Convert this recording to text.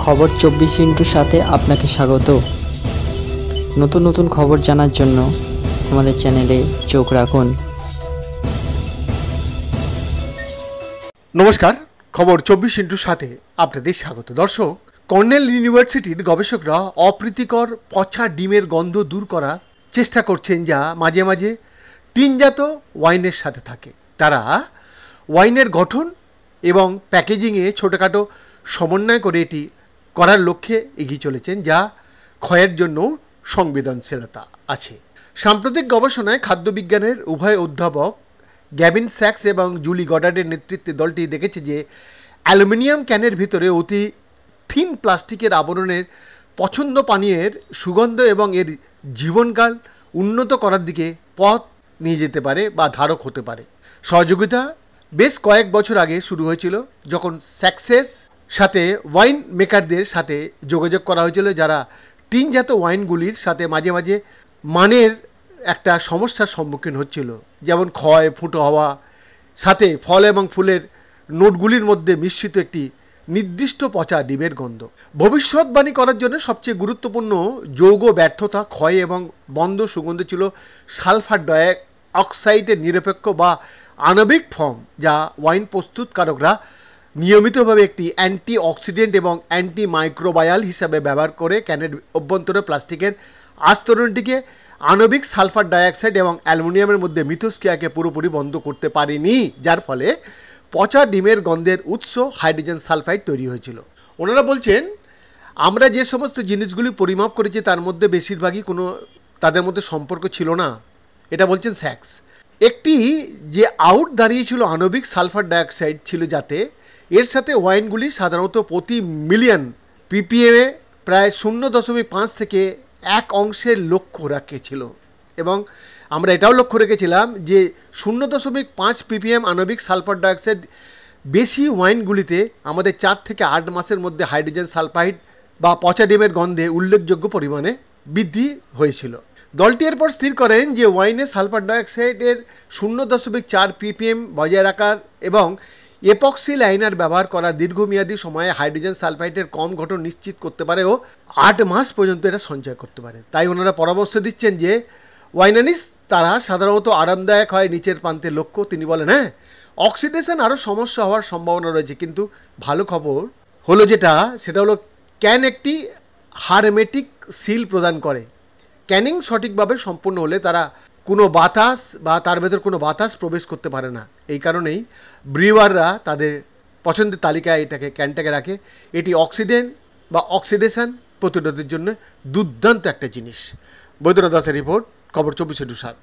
খবর 24 সাথে আপনাকে স্বাগত। নতুন নতুন খবর জানার জন্য আমাদের চ্যানেলে চোখ রাখুন। নমস্কার, খবর 24/7 আপনাদের স্বাগত। দর্শক, কর্নেল ইউনিভার্সিটির গবেষকরা অপ্রীতিকর পচা ডিমের গন্ধ দূর করার চেষ্টা করছেন, যা মাঝে মাঝে টিনজাত ওয়াইনের সাথে থাকে। তারা ওয়াইনের গঠন এবং প্যাকেজিংয়ে ছোটোখাটো সমন্বয় করে এটি করার লক্ষ্যে এগিয়ে চলেছেন, যা ক্ষয়ের জন্য সংবেদনশীলতা আছে। সাম্প্রতিক গবেষণায় খাদ্যবিজ্ঞানের উভয় অধ্যাপক গ্যাভিন স্যাক্স এবং জুলি গডার্ডের নেতৃত্বে দলটি দেখেছে যে অ্যালুমিনিয়াম ক্যানের ভিতরে অতি থিন প্লাস্টিকের আবরণের পছন্দ পানীয়ের সুগন্ধ এবং এর জীবনকাল উন্নত করার দিকে পথ নিয়ে যেতে পারে বা ধারক হতে পারে। সহযোগিতা বেশ কয়েক বছর আগে শুরু হয়েছিল, যখন স্যাক্সের সাথে ওয়াইন মেকারদের সাথে যোগাযোগ করা হয়েছিল, যারা টিনজাত ওয়াইনগুলির সাথে মাঝে মাঝে মানের একটা সমস্যার সম্মুখীন হচ্ছিল, যেমন ক্ষয়, ফুটো হওয়া, সাথে ফল এবং ফুলের নোটগুলির মধ্যে মিশ্রিত একটি নির্দিষ্ট পচা ডিমের গন্ধ। ভবিষ্যৎবাণী করার জন্য সবচেয়ে গুরুত্বপূর্ণ যৌগ ব্যর্থতা, ক্ষয় এবং বন্ধ সুগন্ধ ছিল সালফার ডাই অক্সাইডের নিরপেক্ষ বা আণবিক ফর্ম, যা ওয়াইন প্রস্তুতকারকরা নিয়মিতভাবে একটি অ্যান্টি অক্সিডেন্ট এবং অ্যান্টি মাইক্রোবায়াল হিসাবে ব্যবহার করে ক্যানের অভ্যন্তরে প্লাস্টিকের আস্তরণটিকে আণবিক সালফার ডাইঅক্সাইড এবং অ্যালুমিনিয়ামের মধ্যে মিথস্ক্রিয়াকে পুরোপুরি বন্ধ করতে পারেনি, যার ফলে পচা ডিমের গন্ধের উৎস হাইড্রোজেন সালফাইড তৈরি হয়েছিল। ওনারা বলছেন, আমরা যে সমস্ত জিনিসগুলি পরিমাপ করেছি তার মধ্যে বেশিরভাগই তাদের মধ্যে সম্পর্ক ছিল না, এটা বলছেন স্যাক্স। একটি যে আউট দাঁড়িয়েছিল আণবিক সালফার ডাইঅক্সাইড ছিল, যাতে এর সাথে ওয়াইনগুলি সাধারণত প্রতি মিলিয়ন পিপিএমে প্রায় 0.5 থেকে 1 অংশের লক্ষ্য রাখেছিল, এবং আমরা এটাও লক্ষ্য রেখেছিলাম যে 0.5 ppm আণবিক সালফার ডাইঅক্সাইড বেশি ওয়াইনগুলিতে আমাদের 4 থেকে 8 মাসের মধ্যে হাইড্রোজেন সালফাইড বা পচা ডিমের গন্ধে উল্লেখযোগ্য পরিমাণে বৃদ্ধি হয়েছিল। দলটি এরপর স্থির করেন যে ওয়াইনে সালফার ডাইঅক্সাইডের 0.4 ppm বজায় রাখার এবং এপক্সি লাইনার ব্যবহার করা দীর্ঘমেয়াদী সময়ে হাইড্রোজেন সালফাইডের কম গঠন নিশ্চিত করতে পারে ও 8 মাস পর্যন্ত এটা সঞ্চয় করতে পারে। তাই ওনারা পরামর্শ দিচ্ছেন যে ওয়াইনানিস তারা সাধারণত আরামদায়ক হয় নিচের প্রান্তের লক্ষ্য। তিনি বলেন, হ্যাঁ, অক্সিডেশন আরও সমস্যা হওয়ার সম্ভাবনা রয়েছে, কিন্তু ভালো খবর হলো সেটা হলো ক্যান একটি হারমেটিক সিল প্রদান করে। ক্যানিং সঠিকভাবে সম্পূর্ণ হলে তারা কোনো বাতাস বা তার ভেতর কোনো বাতাস প্রবেশ করতে পারে না। এই কারণেই ব্রিওয়াররা তাদের পছন্দের তালিকায় ক্যানটাকে রাখে। এটি অক্সিডেন্ট বা অক্সিডেশন প্রতিরোধের জন্য দুর্দান্ত একটা জিনিস। বৈদ্যনাথ দাসের রিপোর্ট, খবর 24/7।